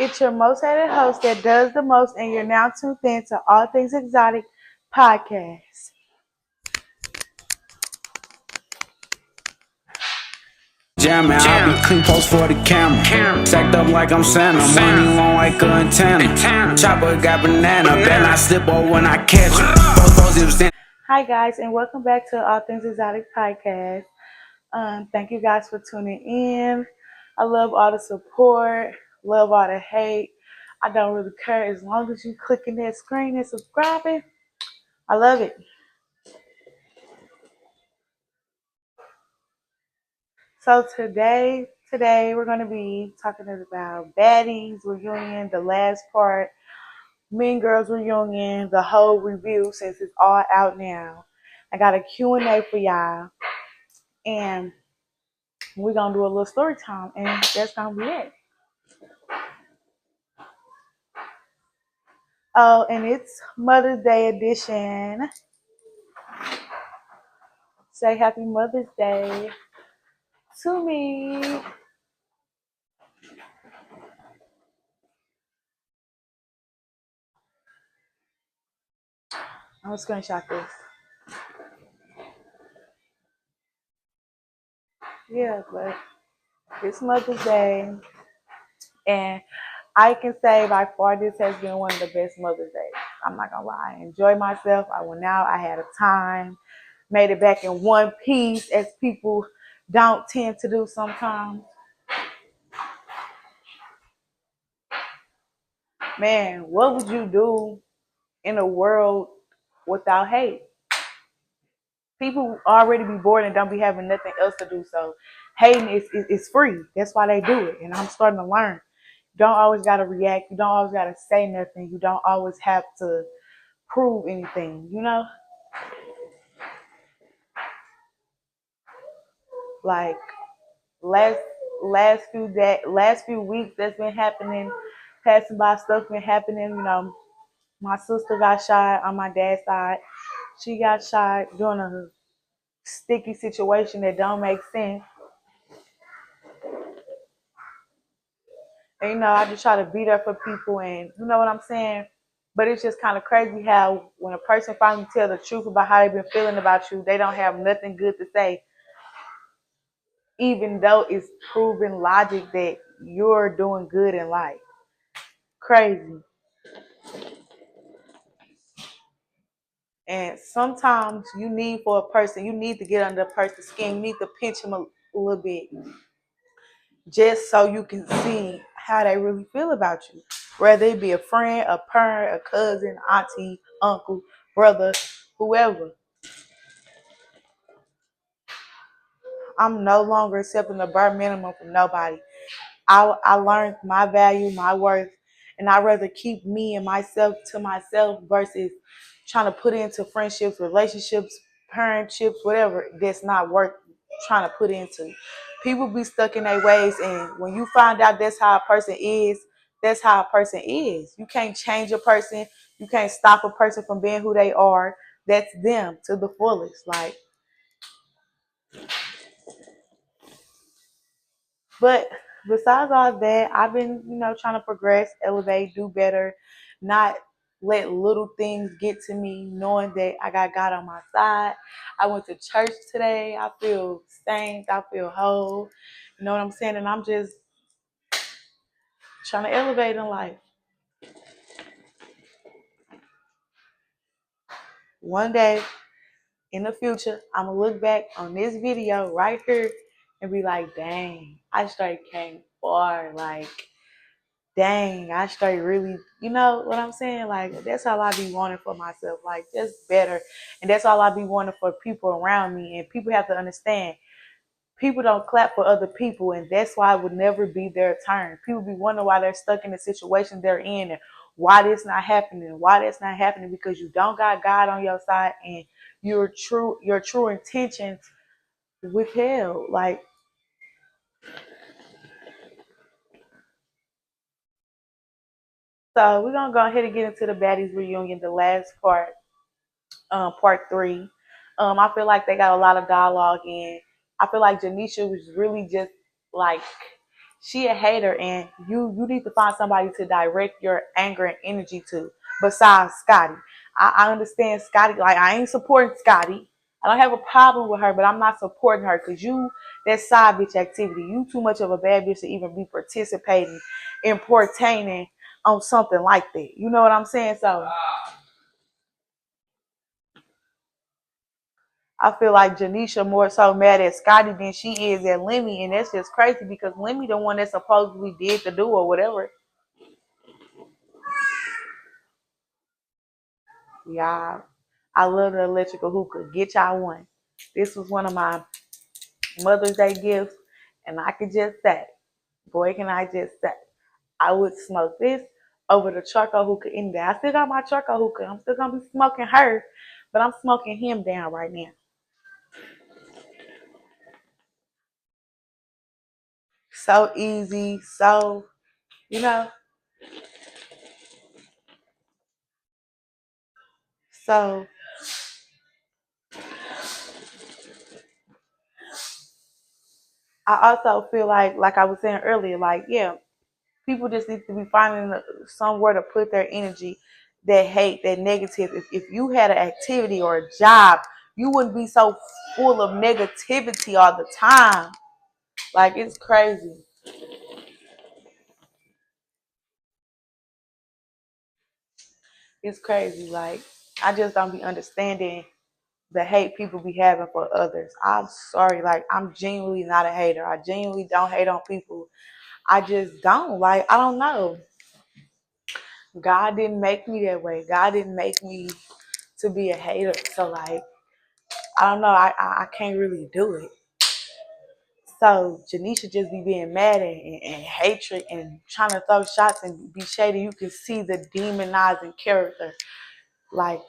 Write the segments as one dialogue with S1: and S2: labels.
S1: It's your most hated host that does the most, and you're now tuned in to All Things Exotic podcast.
S2: Jamming, I'll be clean post for the camera. Sacked up like I'm Santa. Money long like a antenna. Chopper got banana. Better not slip over when I catch it.
S1: Hi, guys, and welcome back to All Things Exotic podcast. Thank you guys for tuning in. I love all the support, love all the hate. I don't really care as long as you clicking that screen and subscribing. I love it. So today we're going to be talking about Baddies reunion, the last part, Mean Girls reunion, the whole review since it's all out now. I got a Q&A for y'all, and we're going to do a little story time, and that's going to be it. Oh, and it's Mother's Day edition. Say Happy Mother's Day to me. I'm going to screenshot this. Yeah, but it's Mother's Day, and I can say by far this has been one of the best Mother's Days. I'm not gonna lie. I enjoyed myself. I went out. I had a time. Made it back in one piece, as people don't tend to do sometimes. Man, what would you do in a world without hate? People already be bored and don't be having nothing else to do. So hating is free. That's why they do it. And I'm starting to learn. You don't always gotta react. You don't always gotta say nothing. You don't always have to prove anything, like last last few weeks that's been happening, passing by stuff been happening. My sister got shot on my dad's side. She got shot during a sticky situation that don't make sense. And I just try to be there for people, and you know what I'm saying? But it's just kind of crazy how when a person finally tell the truth about how they've been feeling about you, they don't have nothing good to say, even though it's proven logic that you're doing good in life. Crazy. And sometimes you need for a person, you need to get under a person's skin. You need to pinch him a little bit just so you can see how they really feel about you. Whether it be a friend, a parent, a cousin, auntie, uncle, brother, whoever. I'm no longer accepting the bare minimum from nobody. I learned my value, my worth, and I'd rather keep me and myself to myself versus trying to put into friendships, relationships, parentships, whatever that's not worth trying to put into. People be stuck in their ways, and when you find out that's how a person is, that's how a person is. You can't change a person. You can't stop a person from being who they are. That's them to the fullest. But besides all that, I've been, trying to progress, elevate, do better, not let little things get to me, knowing that I got God on my side. I went to church today. I feel safe. I feel whole. You know what I'm saying? And I'm just trying to elevate in life. One day in the future, I'm going to look back on this video right here and be like, dang, I straight came far. Like, dang, I straight really, you know what I'm saying? Like, that's all I be wanting for myself, like, just better. And that's all I be wanting for people around me. And people have to understand, people don't clap for other people, and that's why it would never be their turn. People be wondering why they're stuck in the situation they're in, and why this not happening, why that's not happening, because you don't got God on your side, and your true intentions withheld. Like, so we're gonna go ahead and get into the Baddies reunion, the last part. Part three. I feel like they got a lot of dialogue in. I feel like Janisha was really just like She a hater, and you need to find somebody to direct your anger and energy to besides Scotty. I understand Scotty. Like, I ain't supporting Scotty. I don't have a problem with her, but I'm not supporting her because you, that side bitch activity, you too much of a bad bitch to even be participating in partaining on something like that. You know what I'm saying? So I feel like Janisha more so mad at Scotty than she is at Lemmy, and that's just crazy because Lemmy the one that supposedly did the do or whatever. Yeah, I love the electrical hookah. Get y'all one. This was one of my Mother's Day gifts, and I could just say, boy, can I just say, I would smoke this over the charcoal hookah in there. I still got my charcoal hookah. I'm still gonna be smoking her, but I'm smoking him down right now. So easy, so you know, so I also feel like I was saying earlier, like, yeah, people just need to be finding somewhere to put their energy, that hate, that negative. If you had an activity or a job, you wouldn't be so full of negativity all the time. Like, it's crazy. It's crazy. Like, I just don't be understanding the hate people be having for others. I'm sorry. Like, I'm genuinely not a hater. I genuinely don't hate on people. I just don't. Like, I don't know. God didn't make me that way. God didn't make me to be a hater. So, like, I don't know. I can't really do it. So Janisha just be being mad and hatred and trying to throw shots and be shady. You can see the demonizing character. Like,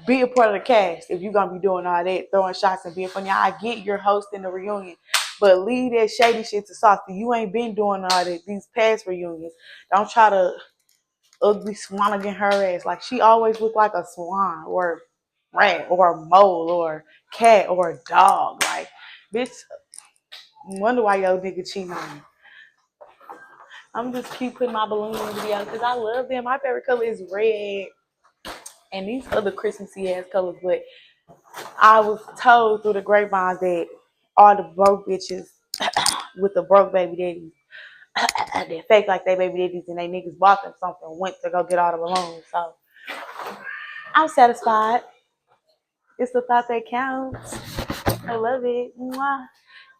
S1: be a part of the cast if you're gonna be doing all that, throwing shots and being funny. I get you're hosting the reunion, but leave that shady shit to Saucy. You ain't been doing all that these past reunions. Don't try to ugly swan again her ass. Like, she always looked like a swan or a rat or a mole or cat or a dog. Like, bitch, wonder why your nigga cheating on you. I'm just keep putting my balloon in the video because I love them. My favorite color is red and these other Christmassy ass colors. But I was told through the grapevine that all the broke bitches with the broke baby daddies they fake like they baby daddies and they niggas bought them something, went to go get all the balloons. So I'm satisfied. It's the thought that counts. I love it. Mwah.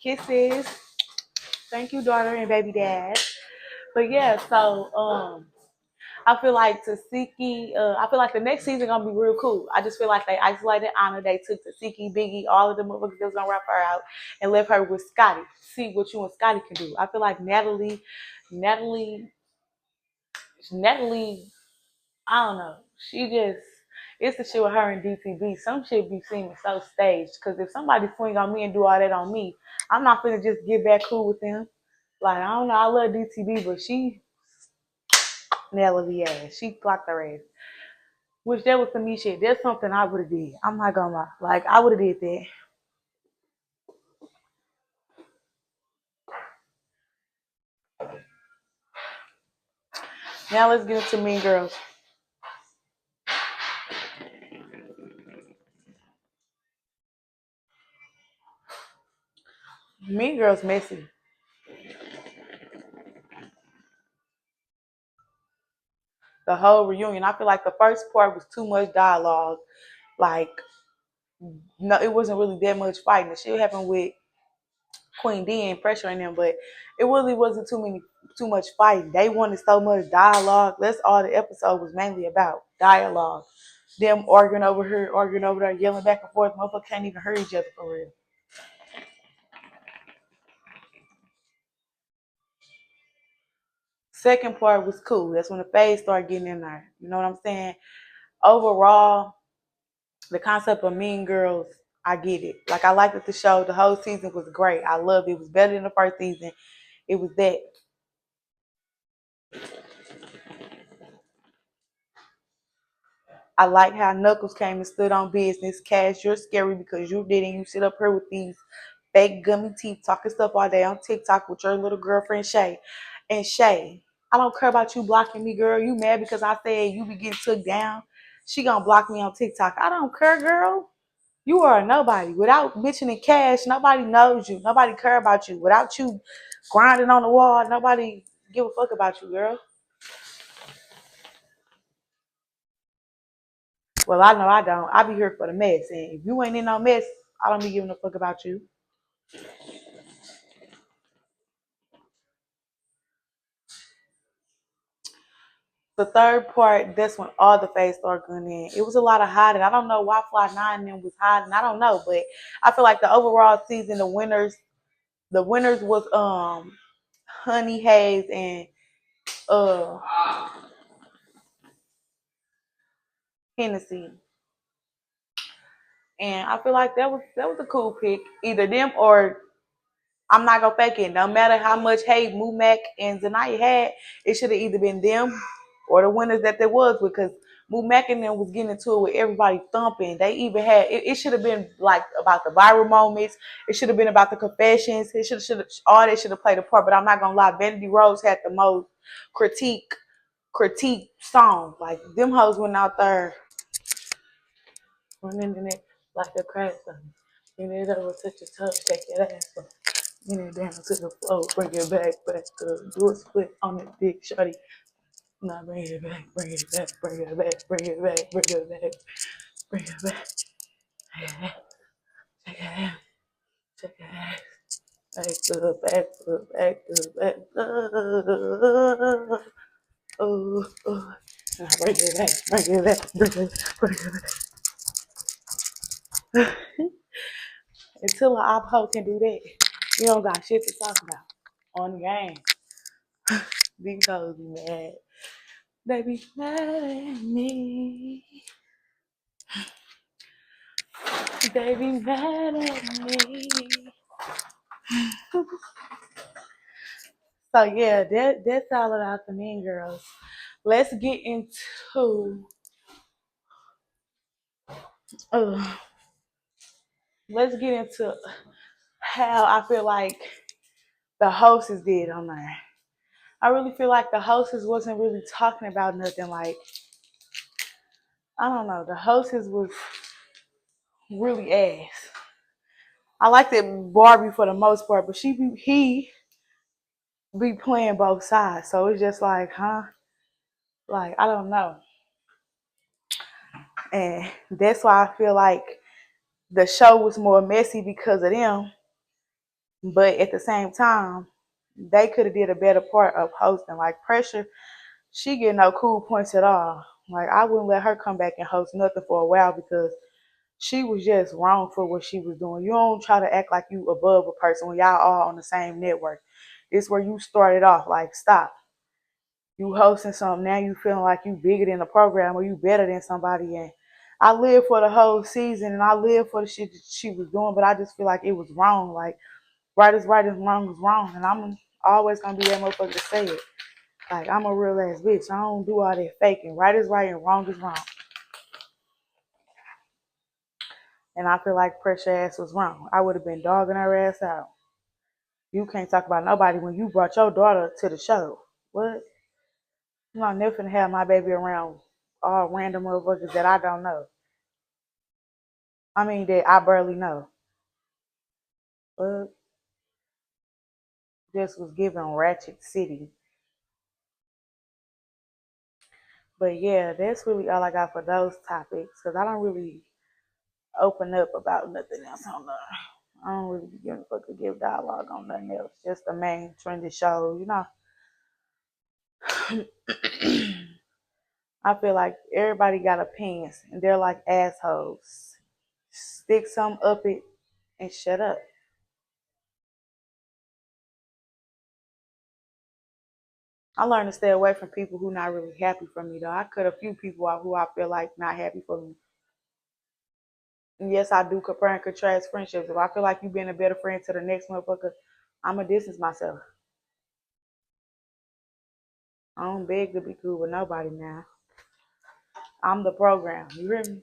S1: Kisses. Thank you, daughter and baby dad. But yeah, so I feel like Tasiki, I feel like the next season gonna be real cool. I just feel like they isolated Anna. They took Tasiki, Biggie, all of the motherfuckers that was gonna rap her out and left her with Scotty. See what you and Scotty can do. I feel like Natalie, Natalie, I don't know. She just, it's the shit with her and DTB. Some shit be seeming so staged. Cause if somebody swing on me and do all that on me, I'm not gonna just get back cool with them. Like, I don't know, I love DTB, but she Natalie ass. She clocked her ass. Which that was some me shit. That's something I would have did. I'm not gonna lie. Like, I would have did that. Now let's get into Mean Girls. Mean Girls messy. The whole reunion. I feel like the first part was too much dialogue. Like, no, it wasn't really that much fighting. The shit happened with Queen D and pressuring them, but it really wasn't too much fighting. They wanted so much dialogue. That's all the episode was mainly about. Dialogue. Them arguing over here, arguing over there, yelling back and forth. Motherfuckers can't even hear each other for real. Second part was cool. That's when the phase started getting in there. You know what I'm saying? Overall, the concept of Mean Girls, I get it. Like, I liked it, the show. The whole season was great. I loved it. It was better than the first season. It was that. I like how Knuckles came and stood on business. Cash, you're scary because you didn't. You sit up here with these fake gummy teeth, talking stuff all day on TikTok with your little girlfriend Shay. And Shay, I don't care about you blocking me, girl. You mad because I said you be getting took down? She gonna block me on TikTok. I don't care, girl. You are a nobody. Without mentioning cash, nobody knows you. Nobody care about you. Without you grinding on the wall, nobody give a fuck about you, girl. Well, I know I don't. I be here for the mess. And if you ain't in no mess, I don't be giving a fuck about you. The third part, that's when all the fades started going in. It was a lot of hiding. I don't know why Fly Nine and them was hiding. I don't know, but I feel like the overall season, the winners was Honey Hayes and uh Hennessy. And I feel like that was a cool pick. Either them or I'm not gonna fake it. No matter how much hate Mumac and Zanaya had, it should have either been them or the winners that there was because Mumac and them was getting into it with everybody thumping. They even had it should have been like about the viral moments. It should have been about the confessions. It should have all that should have played a part. But I'm not gonna lie, Vanity Rose had the most critique song. Like them hoes went out there running in it like a crash song. You need over touch your toe, shake your ass up. Bring it down to the floor, bring it back to do a split on the dick, shorty. Now bring it back, bring it back, bring it back, bring it back, bring it back, bring it back. Check it out, check it out. Back up, back up, back up. Oh, oh. Now bring it back, bring it back, bring it back, bring it back. Until an op hoe can do that, you don't got shit to talk about on the game. These hoes be mad. They be mad at me. They be mad at me. So yeah, that's all about the Mean Girls. Let's get into uh, let's get into how I feel like the hostess did on there. I really feel like the hostess wasn't really talking about nothing. Like I don't know, the hostess was really ass. I liked it Barbie for the most part, but he be playing both sides. So it's just like, huh? Like I don't know. And that's why I feel like the show was more messy because of them. But at the same time, they could have did a better part of hosting. Like Pressure, she get no cool points at all. Like I wouldn't let her come back and host nothing for a while because she was just wrong for what she was doing. You don't try to act like you above a person when y'all all on the same network. It's where you started off. Like stop. You hosting something now, you feeling like you bigger than the program or you better than somebody. And I lived for the whole season and I lived for the shit that she was doing, but I just feel like it was wrong. Like right is wrong is wrong, and I'm always gonna be that motherfucker to say it. Like I'm a real ass bitch. I don't do all that faking. Right is right and wrong is wrong. And I feel like Pressure ass was wrong. I would have been dogging her ass out. You can't talk about nobody when you brought your daughter to the show. What? I'm not never gonna have my baby around all random motherfuckers that I don't know. I mean that I barely know. But just was giving Ratchet City. But yeah, that's really all I got for those topics. Cause I don't really open up about nothing else on there. I don't really be giving a fuck to give dialogue on nothing else. Just the main trendy show, you know. I feel like everybody got opinions and they're like assholes. Stick some up it and shut up. I learned to stay away from people who not really happy for me though. I cut a few people out who I feel like not happy for me. And yes, I do compare and contrast friendships. If I feel like you being a better friend to the next motherfucker, I'ma distance myself. I don't beg to be cool with nobody now. I'm the program. You hear me?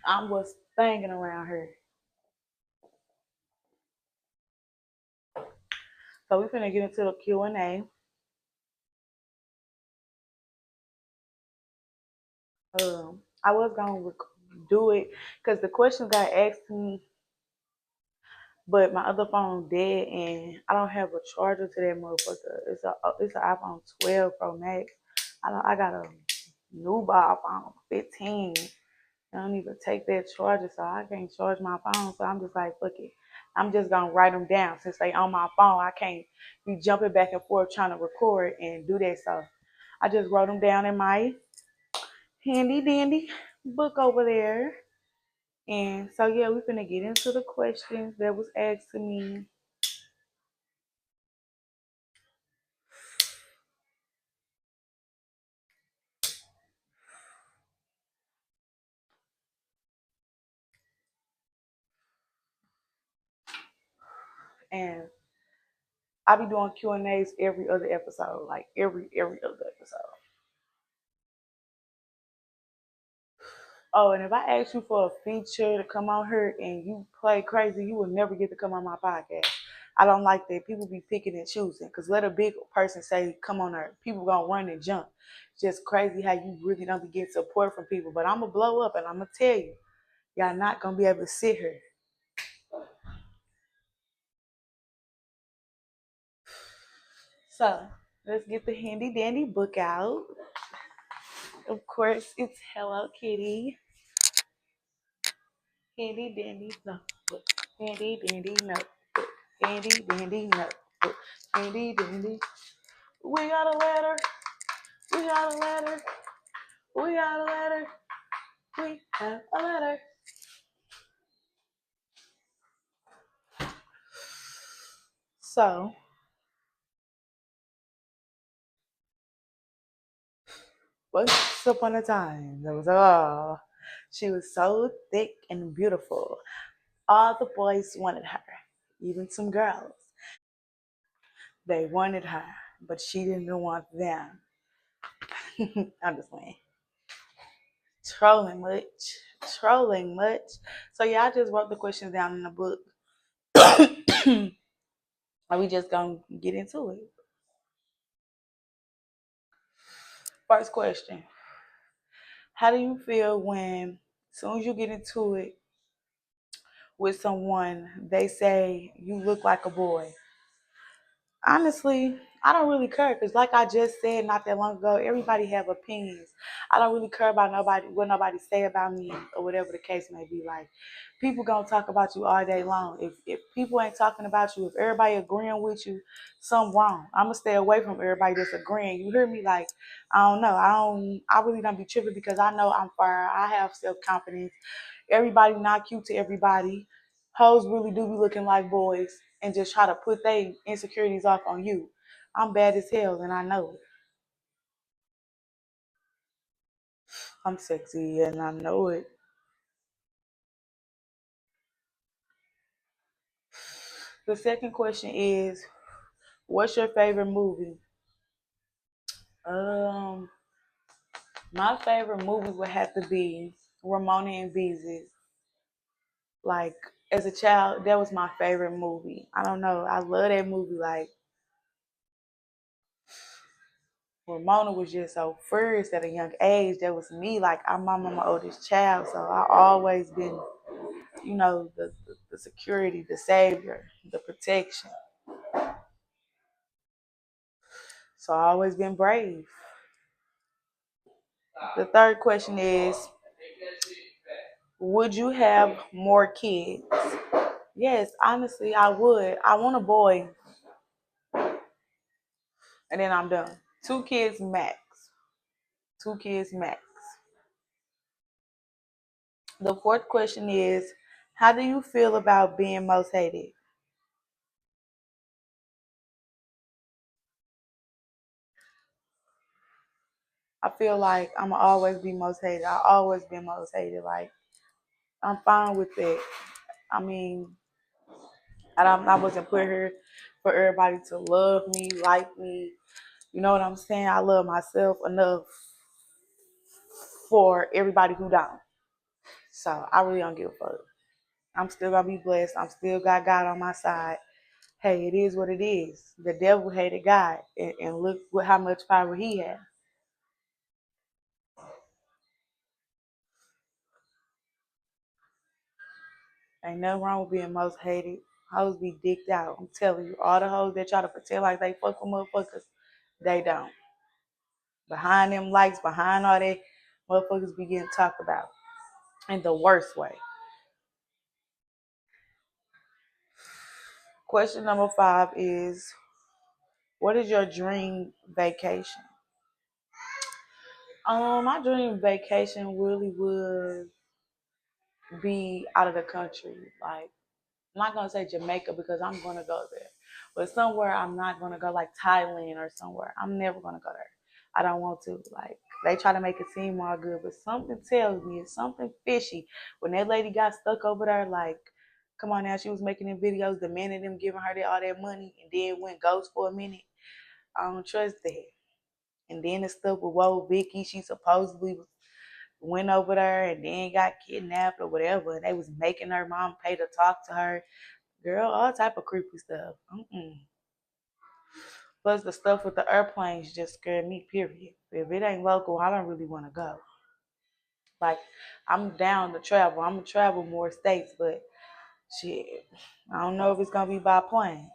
S1: I'm what's banging around here. So we finna get into the Q&A. I was gonna do it because the questions got asked to me, but my other phone dead and I don't have a charger to that motherfucker. It's an iPhone 12 Pro Max. I got a new iPhone 15. I don't even take that charger, so I can't charge my phone. So I'm just like, fuck it. I'm just gonna write them down since they on my phone. I can't be jumping back and forth trying to record and do that. So I just wrote them down in my handy dandy book over there. And so yeah, we're gonna get into the questions that was asked to me. And I'll be doing Q&As every other episode, like every other episode. Oh, and if I ask you for a feature to come on here and you play crazy, you will never get to come on my podcast. I don't like that. People be picking and choosing. Cause let a big person say, "Come on there," people gonna run and jump. Just crazy how you really don't be getting support from people. But I'm gonna blow up and I'm gonna tell you, y'all not gonna be able to sit here. So let's get the handy dandy book out. Of course, it's Hello Kitty. Handy dandy notebook. Handy dandy notebook. Handy dandy notebook. Handy dandy. We got a letter. We got a letter. We got a letter. We have a letter. So, once upon a time, there was a. She was so thick and beautiful. All the boys wanted her, even some girls. They wanted her, but she didn't want them. I'm just playing. Trolling much. Trolling much. So yeah, I just wrote the questions down in the book. And we just gonna get into it. First question. How do you feel when as soon as you get into it with someone, they say you look like a boy? Honestly, I don't really care because, like I just said not that long ago, everybody have opinions. I don't really care about nobody what nobody say about me or whatever the case may be. Like, people gonna talk about you all day long. If people ain't talking about you, if everybody agreeing with you, something wrong. I'm gonna stay away from everybody that's agreeing. You hear me? Like, I don't know. I really don't be tripping because I know I'm fire. I have self confidence. Everybody not cute to everybody. Hoes really do be looking like boys and just try to put their insecurities off on you. I'm bad as hell and I know it. I'm sexy and I know it. The second question is, what's your favorite movie? Um, my favorite movie would have to be Ramona and Beezus. Like, as a child, that was my favorite movie. I don't know. I love that movie. Like, Ramona was just so first at a young age. That was me. Like, I'm my mama oldest child, so I always been, the security, the savior, the protection. So I always been brave. The third question is, would you have more kids? Yes, honestly, I would. I want a boy, and then I'm done. Two kids max. Two kids max. The fourth question is, how do you feel about being most hated? I feel like I'm going to always be most hated. I always been most hated. Like, I'm fine with that. I mean, I wasn't put here for everybody to love me, like me. You know what I'm saying? I love myself enough for everybody who don't. So I really don't give a fuck. I'm still gonna be blessed. I'm still got God on my side. Hey, it is what it is. The devil hated God, and look what how much power he has. Ain't nothing wrong with being most hated. Hoes be dicked out. I'm telling you, all the hoes that try to pretend like they fuck with motherfuckers, they don't. Behind them likes, behind all that, motherfuckers be getting talked about in the worst way. Question number 5 is, what is your dream vacation? My dream vacation really would be out of the country. Like, I'm not gonna say Jamaica because I'm gonna go there, but somewhere I'm not gonna go, like Thailand or somewhere. I'm never gonna go there. I don't want to. Like, they try to make it seem all good, but something tells me it's something fishy. When that lady got stuck over there, like, come on now, she was making them videos, the men of them giving her all that money, and then went ghost for a minute. I don't trust that. And then the stuff with Whoa Vicky, she supposedly went over there and then got kidnapped or whatever, and they was making her mom pay to talk to her. Girl, all type of creepy stuff. Plus the stuff with the airplanes just scared me, period. If it ain't local, I don't really want to go. Like, I'm down to travel. I'm going to travel more states, but shit, I don't know if it's going to be by plane.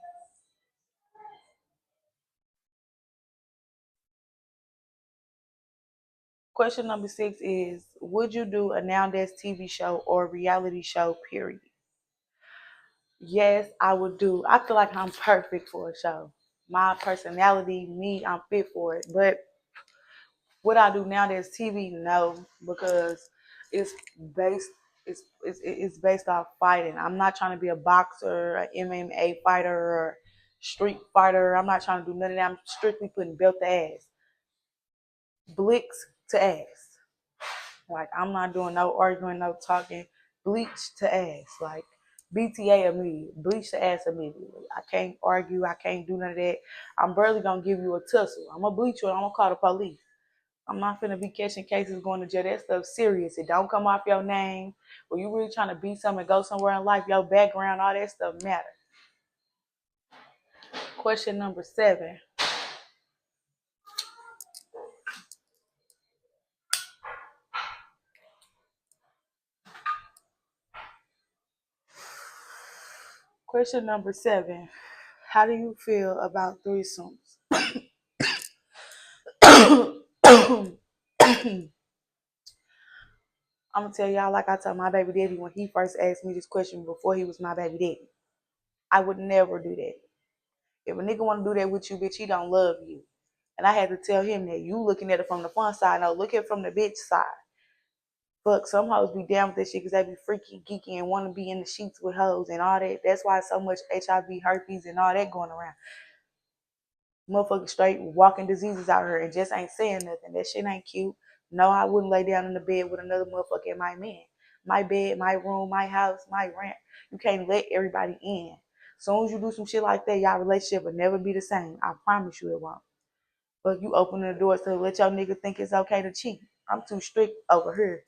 S1: Question number 6 is, would you do a nowadays TV show or reality show, period? Yes, I would do. I feel like I'm perfect for a show. My personality, me, I'm fit for it. But what I do now that's TV, no, because it's based it's based off fighting. I'm not trying to be a boxer, an MMA fighter, or street fighter. I'm not trying to do none of that. I'm strictly putting belt to ass, blicks to ass. Like, I'm not doing no arguing, no talking, bleach to ass. Like, BTA immediately, bleach to ass immediately. I can't argue. I can't do none of that. I'm barely gonna give you a tussle. I'm gonna bleach you and I'm gonna call the police. I'm not finna be catching cases going to jail. That stuff serious. It don't come off your name. When you really trying to beat something and go somewhere in life, your background, all that stuff matter. Question number 7. Question number 7. How do you feel about threesomes? I'm gonna tell y'all like I told my baby daddy when he first asked me this question before he was my baby daddy. I would never do that. If a nigga wanna do that with you, bitch, he don't love you. And I had to tell him that you looking at it from the fun side. No, look at it from the bitch side. Fuck, some hoes be down with that shit because they be freaky, geeky, and want to be in the sheets with hoes and all that. That's why so much HIV, herpes, and all that going around. Motherfuckers straight walking diseases out here and just ain't saying nothing. That shit ain't cute. No, I wouldn't lay down in the bed with another motherfucker in my man. My bed, my room, my house, my rent. You can't let everybody in. As soon as you do some shit like that, y'all relationship will never be the same. I promise you it won't. But you open the doors to let your nigga think it's okay to cheat. I'm too strict over here.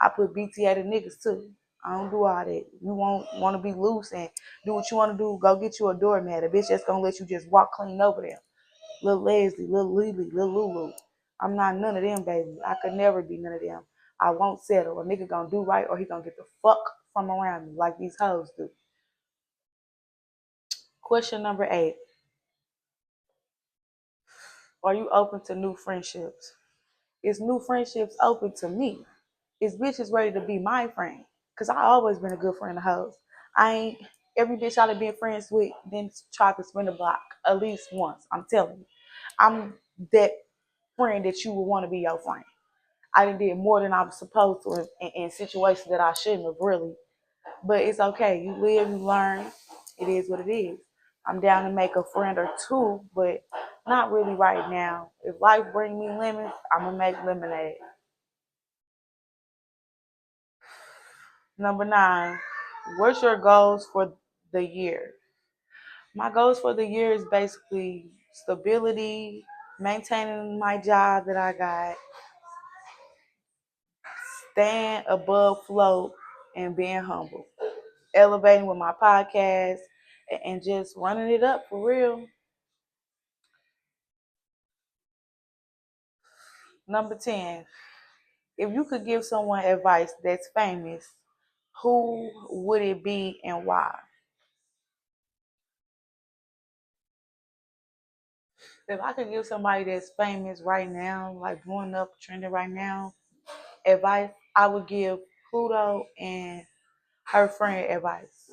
S1: I put BTA to niggas too. I don't do all that. You won't want to be loose and do what you want to do. Go get you a doormat. A bitch that's gonna let you just walk clean over there. Little Leslie, little Lily, little Lulu. I'm not none of them, baby. I could never be none of them. I won't settle. A nigga gonna do right or he gonna get the fuck from around me like these hoes do. Question number 8. Are you open to new friendships? Is new friendships open to me? Is bitches ready to be my friend? Cause I always been a good friend of hoes. I ain't every bitch I done been friends with then tried to spin the block at least once. I'm telling you. I'm that friend that you would want to be your friend. I done did more than I was supposed to in situations that I shouldn't have really. But it's okay. You live, you learn. It is what it is. I'm down to make a friend or two, but not really right now. If life bring me lemons, I'm gonna make lemonade. Number 9, what's your goals for the year? My goals for the year is basically stability, maintaining my job that I got, staying above float, and being humble. Elevating with my podcast, and just running it up for real. Number 10, if you could give someone advice that's famous, who would it be and why? If I could give somebody that's famous right now, like blowing up, trending right now, advice, I would give Pluto and her friend advice.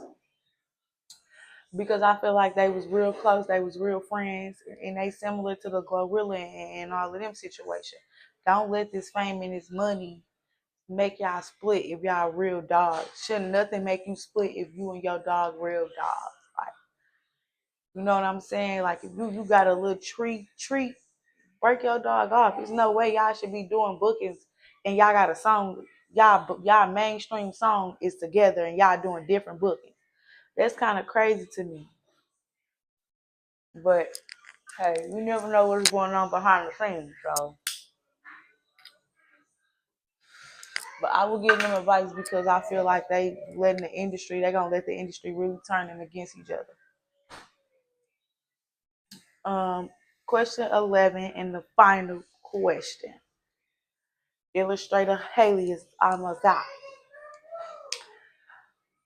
S1: Because I feel like they was real close, they was real friends, and they similar to the Glorilla and all of them situations. Don't let this fame and this money make y'all split if y'all real dogs. Shouldn't nothing make you split if you and your dog real dogs. Like, you know what I'm saying? Like if you got a little treat, break your dog off. There's no way y'all should be doing bookings and y'all got a song, y'all mainstream song is together and y'all doing different bookings. That's kind of crazy to me. But hey, you never know what's going on behind the scenes. So, but I will give them advice because I feel like they gonna let the industry really turn them against each other. Question 11 and the final question. Illustrator Haley is almost out.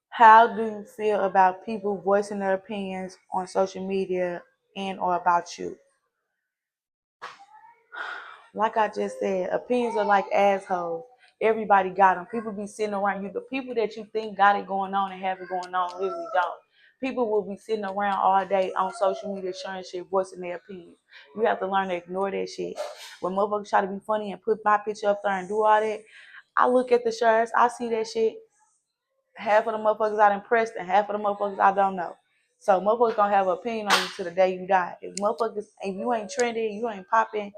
S1: How do you feel about people voicing their opinions on social media and or about you? Like I just said, opinions are like assholes. Everybody got them. People be sitting around you. The people that you think got it going on and have it going on literally don't. People will be sitting around all day on social media sharing shit, voicing their opinions. You have to learn to ignore that shit. When motherfuckers try to be funny and put my picture up there and do all that, I look at the shares, I see that shit. Half of the motherfuckers I impressed and half of the motherfuckers I don't know. So motherfuckers gonna have an opinion on you to the day you die. If you ain't trending, you ain't popping,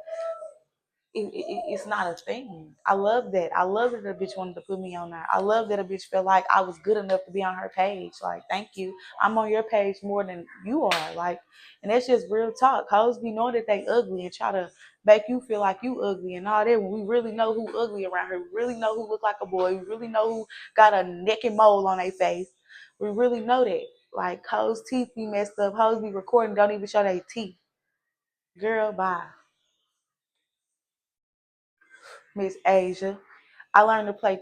S1: it's not a thing. I love that. I love that a bitch wanted to put me on there. I love that a bitch felt like I was good enough to be on her page. Like, thank you. I'm on your page more than you are. Like, and that's just real talk. Hoes be knowing that they ugly and try to make you feel like you ugly and all that when we really know who ugly around here. We really know who look like a boy. We really know who got a neck and mole on their face. We really know that. Like, hoes' teeth be messed up. Hoes be recording, don't even show their teeth. Girl, bye. Miss Asia. I learned to play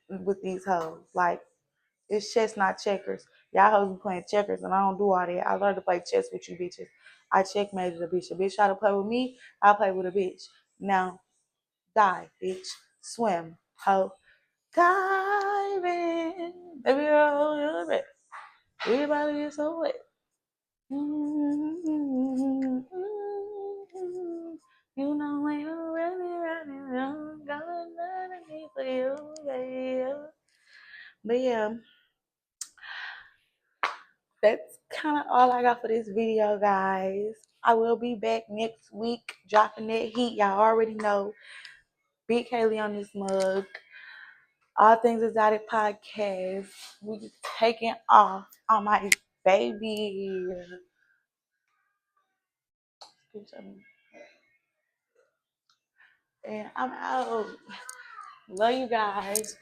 S1: with these hoes. Like, it's chess, not checkers. Y'all hoes be playing checkers, and I don't do all that. I learned to play chess with you bitches. I checkmated a bitch. A bitch try to play with me, I play with a bitch. Now, dive, bitch. Swim, hoe. Diving. Baby, oh, you're wet. Everybody is so wet. Mm-hmm. You know when you're really running around, got nothing for you, baby. But yeah, that's kind of all I got for this video, guys. I will be back next week dropping that heat. Y'all already know. Big Haley on this mug. All Things Exotic podcast. We taking off on my baby. And I'm out. Love you guys.